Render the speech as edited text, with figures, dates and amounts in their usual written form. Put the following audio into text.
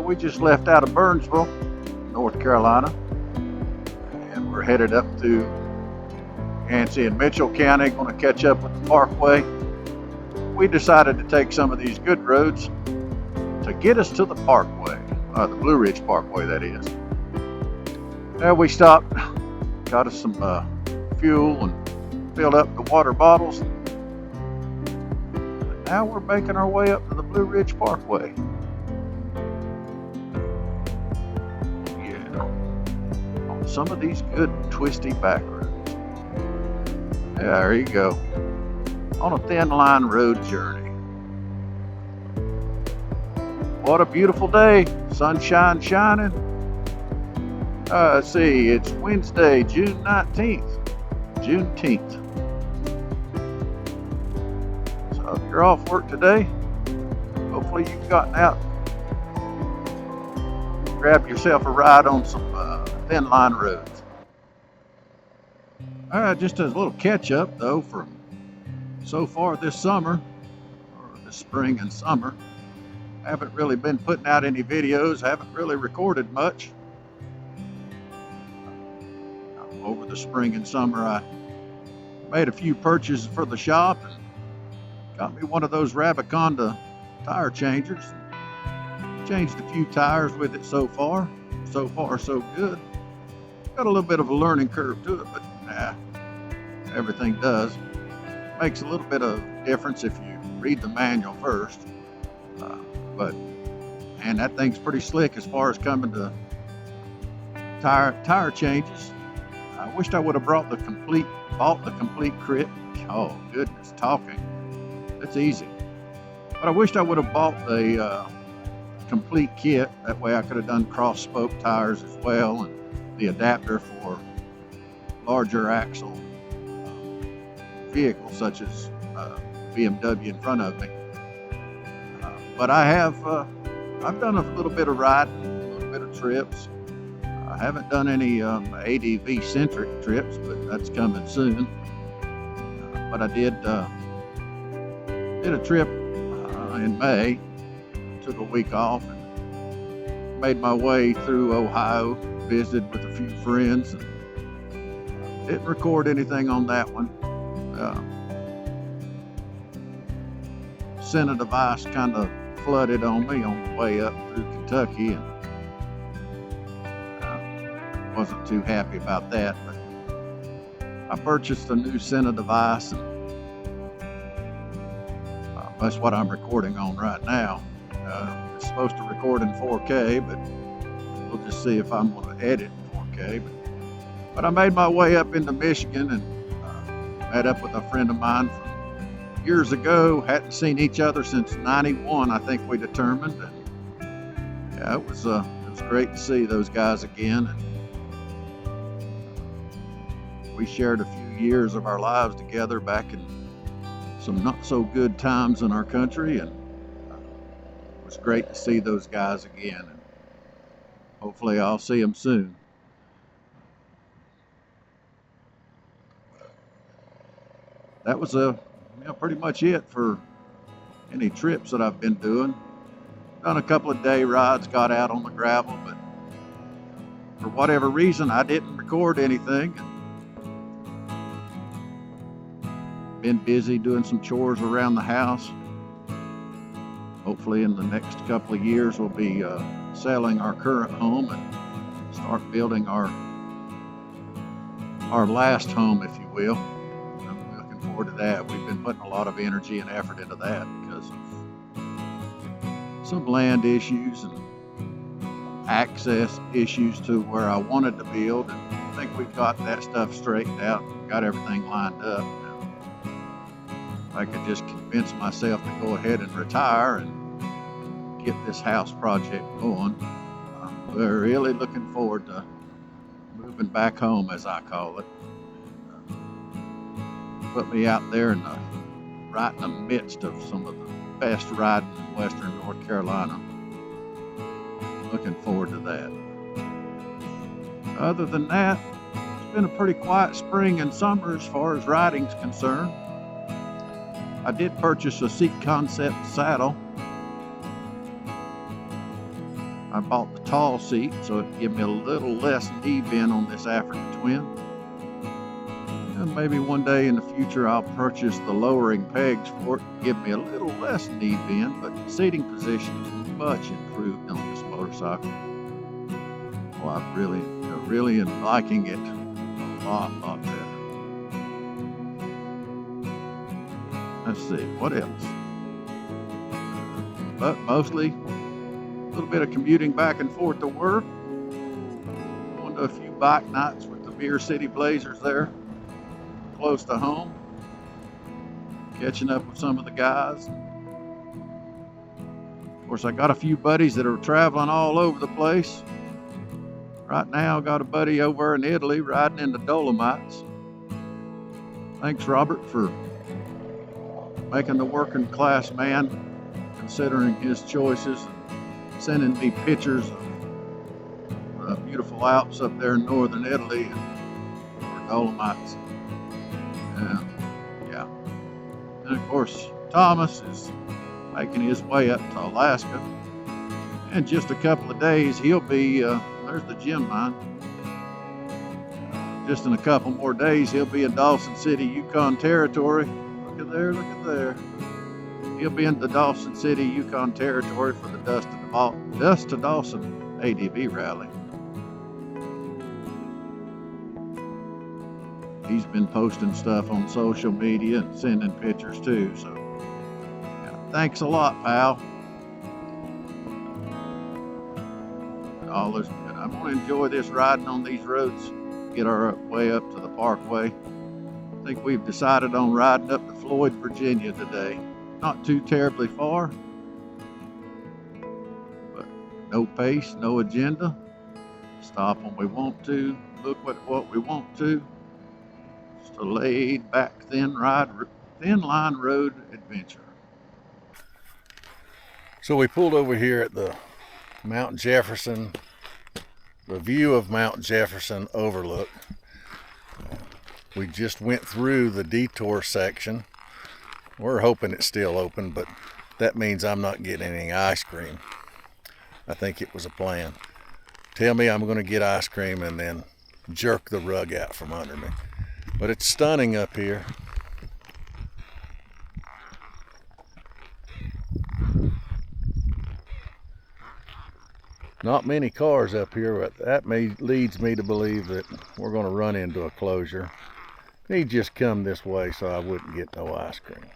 We just left out of Burnsville, North Carolina, and we're headed up to Yancey and Mitchell County, going to catch up with the Parkway. We decided to take some of these good roads to get us to the Parkway, the Blue Ridge Parkway, that is. There we stopped, got us some fuel and filled up the water bottles. And now we're making our way up to the Blue Ridge Parkway. Some of these good twisty back roads. Yeah, there you go. On a thin line road journey. What a beautiful day. Sunshine shining. Let's see, it's Wednesday, June 19th. Juneteenth. So if you're off work today, hopefully you've gotten out, grabbed yourself a ride on some thin line roads. Just as a little catch up though from so far this summer, or this spring and summer. I haven't really been putting out any videos, haven't really recorded much. Over the spring and summer I made a few purchases for the shop and got me one of those Rabiconda tire changers. Changed a few tires with it so far. So far so good. Got a little bit of a learning curve to it, but everything does. Makes a little bit of difference if you read the manual first. But that thing's pretty slick as far as coming to tire changes. I wished I would have bought the complete kit. Oh goodness, talking. That's easy. But I wished I would have bought the complete kit. That way I could have done cross spoke tires as well, and the adapter for larger axle vehicles such as BMW in front of me. But I've done a little bit of riding, a little bit of trips. I haven't done any ADV centric trips, but that's coming soon. But I did a trip in May. Took a week off and made my way through Ohio, visited with a few friends, and didn't record anything on that one. Senate device kind of flooded on me on the way up through Kentucky, and wasn't too happy about that, but I purchased a new Senate device, and that's what I'm recording on right now. It's supposed to record in 4K, but we'll just see if I'm going to edit in 4K. But I made my way up into Michigan and met up with a friend of mine from years ago. Hadn't seen each other since '91, I think we determined. And yeah, it was great to see those guys again. And we shared a few years of our lives together back in some not so good times in our country, and it was great to see those guys again, and hopefully I'll see them soon. That was pretty much it for any trips that I've been doing. Done a couple of day rides, got out on the gravel, but for whatever reason I didn't record anything. Been busy doing some chores around the house. Hopefully in the next couple of years we'll be selling our current home and start building our last home, if you will. I'm looking forward to that. We've been putting a lot of energy and effort into that because of some land issues and access issues to where I wanted to build, and I think we've got that stuff straightened out, got everything lined up. I could just convince myself to go ahead and retire and get this house project going. We're really looking forward to moving back home, as I call it. Put me out there right in the midst of some of the best riding in western North Carolina. Looking forward to that. Other than that, it's been a pretty quiet spring and summer as far as riding's concerned. I did purchase a Seat Concept saddle. I bought the tall seat so it give me a little less knee bend on this African Twin. And maybe one day in the future I'll purchase the lowering pegs for it to give me a little less knee bend, but the seating position is much improved on this motorcycle. Well, I really am liking it a lot better. Let's see, what else? But mostly a little bit of commuting back and forth to work. Going to a few bike nights with the Beer City Blazers there, close to home. Catching up with some of the guys. Of course, I got a few buddies that are traveling all over the place. Right now, I got a buddy over in Italy riding in the Dolomites. Thanks, Robert, for making the working class man, considering his choices, and sending me pictures of the beautiful Alps up there in northern Italy and the Dolomites. Yeah. And of course, Thomas is making his way up to Alaska. In just a couple of days, he'll be, there's the gym line. Just in a couple more days, he'll be in Dawson City, Yukon Territory. Look at there. He'll be in the Dawson City, Yukon Territory for the Dust to Dawson ADV rally. He's been posting stuff on social media and sending pictures too, so yeah, thanks a lot, pal. I'm going to enjoy this riding on these roads, get our way up to the Parkway. I think we've decided on riding up to Floyd, Virginia today. Not too terribly far, but no pace, no agenda. Stop when we want to, look at what we want to. Just a laid back, thin line road adventure. So we pulled over here at the Mount Jefferson, the view of Mount Jefferson overlook. We just went through the detour section. We're hoping it's still open, but that means I'm not getting any ice cream. I think it was a plan. Tell me I'm going to get ice cream and then jerk the rug out from under me. But it's stunning up here. Not many cars up here, but that leads me to believe that we're going to run into a closure. He just come this way so I wouldn't get no ice cream.